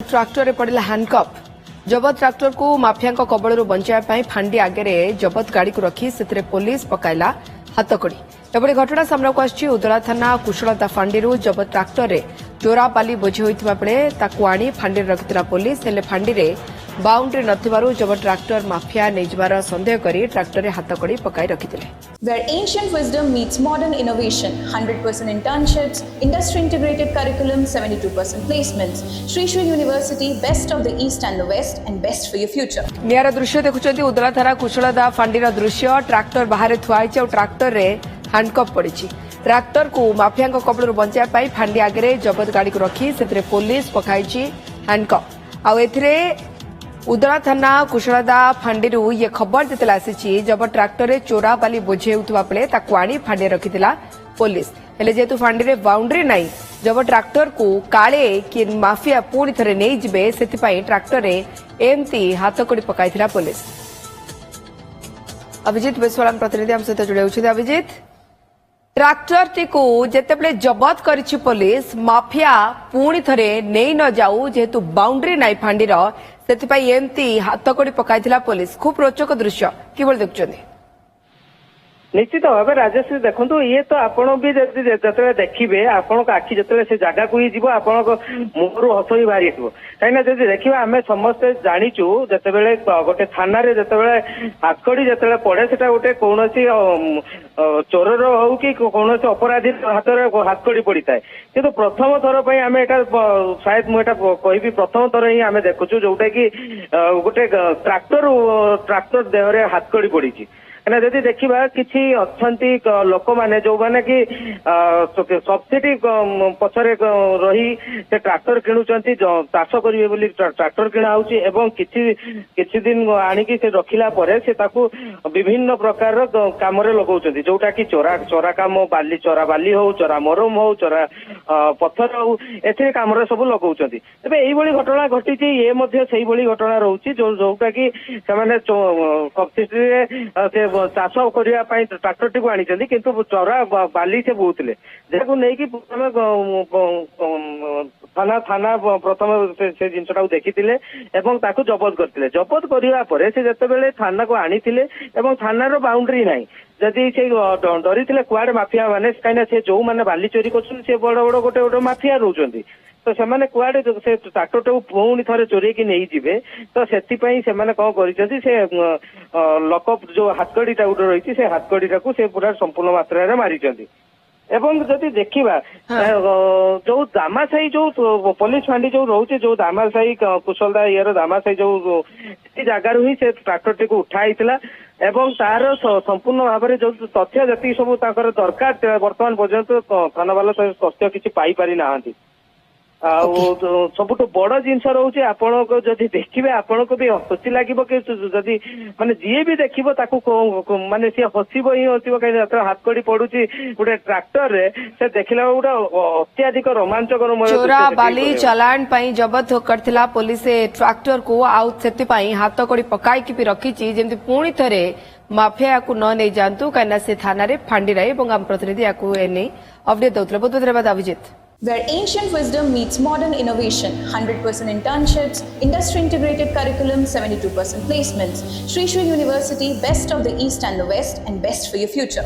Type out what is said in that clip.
Tractor रे पड़िला handcuff. जबत tractor को mafia कबल बचाई फांडी आगे जबत गाड़ी को रखी से पुलिस पकाइला हाथकड़ी। एभली घटना सामना को आछि उदला थाना कुशलता फांडी जबत ट्राक्टर रे चोरा बाली बोझी होइतिबा बेले ताकू आनी फांडी रखिथिला पुलिस। हेले फांडी रे बाउंड्री नथिबारु जबत ट्राक्टर माफिया नेजबार संदेह करी ट्राक्टर रे हाथकड़ी पकाई रखिथिले। Where ancient wisdom meets modern innovation, 100% internships, industry integrated curriculum, 72% placements. Sri Sri University, best of the East and the West, and best for your future. नियारा दृश्य देखुछंती उदला थाना कुशलदा फांडीर दृश्य। Tractor बाहर थुआइछि और tractor रे हैंडकप पड़िछि। ट्राक्टर को mafia कबल बचाई फांडी आगे जबत गाड़ी को रखी से पुलिस पकाइछि हैंडकप। आ एथिरे उदला थाना कुशलदा फांडी ये खबर जेतेला आसी जब ट्राक्टर रे चोरा बाली बोझे होउतबा बेले ताकू आनी फांडी रखिथिला पुलिस। हेले जेतु फांडी रे बाउंड्री नाही जब ट्राक्टर को काले कि माफिया पुणी थरे नै जिबे सेतिपई ट्राक्टर रे एमती हाथकड़ी पकाइथिला पुलिस। अभिजीत बेसवाल प्रतिनिधि हम सहित जोड़े होछि। अभिजीत, ट्राक्टर टी को जेतेबेले जबत करिछि पुलिस, माफिया पुणी थरे नै न जाऊ जेतु बाउंड्री नाही फांडीर सेतिपई एमती हाथकड़ी पकाइथिला पुलिस। खूब रोचक दृश्य किबल देखुछन्ती। निश्चित भाव राजेश देखो ये तो आपण भी जो देखिए आपण आखि जो से जगह को ही जीव आपण मुहर हस ही बाहरी कहीं जब देखा आम समस्ते जाचु जिते गोटे थाना जिते हाथकड़ी जिते पड़े से गोटे कौन चोर हो कि कौन अपराधी हाथ हाथकड़ी पड़ी थाए कि प्रथम थर पर आम एटा शायद मुझे कहि प्रथम थर ही आम देखुचु जोटा कि गोटे ट्राक्टर देहरे हाथकड़ी पड़ी जदि देखा किसी अच्छा लोक मैंने जो मैंने कि सब्सिडी पछरे रही से ट्राक्टर किणुचंती चाष करेंगे बोली ट्राक्टर किणा होउची किछि दिन आनिकी से रखिला परे से ताकू विभिन्न प्रकार काम रे लगाउचंती जोटा कि चोरा काम बाली चोरा बाली हो चोरा मरम हो चोरा पत्थर हो एथे काम रे सब लगाउचंती। तबे एई भली घटना घटिची ये मध्ये सेही भली घटना रहउची जोटा कि से माने सब्सिडी रे से चाष करने ट्राक्टर टी आनी किंतु चोरा बाली से बोलते जहाँ नहीं थाना थाना प्रथम से जिनटा देखी जबत करते जबत करने से जिते थाना को आनी थानार बाउंड्री ना जदि से डरी कुआड़े माफिया मैंने कहीं से जो मैंने बाली चोरी कर बड़ बड़ गोटे गोटे माफिया रोच तो से कुआड़े से ट्राक्टर टाक पुणी थे चोरी की नहीं जीवे तो से कौन कर लकअप जो हाथकड़ी गोटे रही से हाथकड़ी टाक पूरा संपूर्ण मात्रा मारी एवं जदि देखा जो दामासाही जो पुलिस फांडी जो रोचे जो दामासाही कुशलदा यार दामासाही जो जगार ही से ट्राक्टर टी उठाई एवं तार संपूर्ण भाव में जो तथ्य जी सब दरकार बर्तमान पर्यंत थाना वाला तथ्य किसी पाई पारि नाहांती। सबुठ बड़ जिनस रोचे आपण जदि देखिए आपण को भी खुशी लगे कि जदि माने जी भी देखिए माने सी हसब ही हसब कहीं हाथकड़ी पड़ुची गोटे ट्राक्टर रे से देखला गोटे अत्याधिक रोमांचकर चोरा बाली चालान पई जबत करथिला पुलिस ट्राक्टर को आउ सेति पई हाथकड़ी पकाई की भी रखीची जेंति पुणी थरे माफिया को न नहीं जानतु कहीं से थाना रे फांडी रही और आम प्रतिनिधि याकू एने अपडेट दउतले। बहुत बहुत धन्यवाद Abhijit. Where ancient wisdom meets modern innovation, 100% internships, industry integrated curriculum, 72% placements. Sri Sri University, best of the East and the West, and best for your future.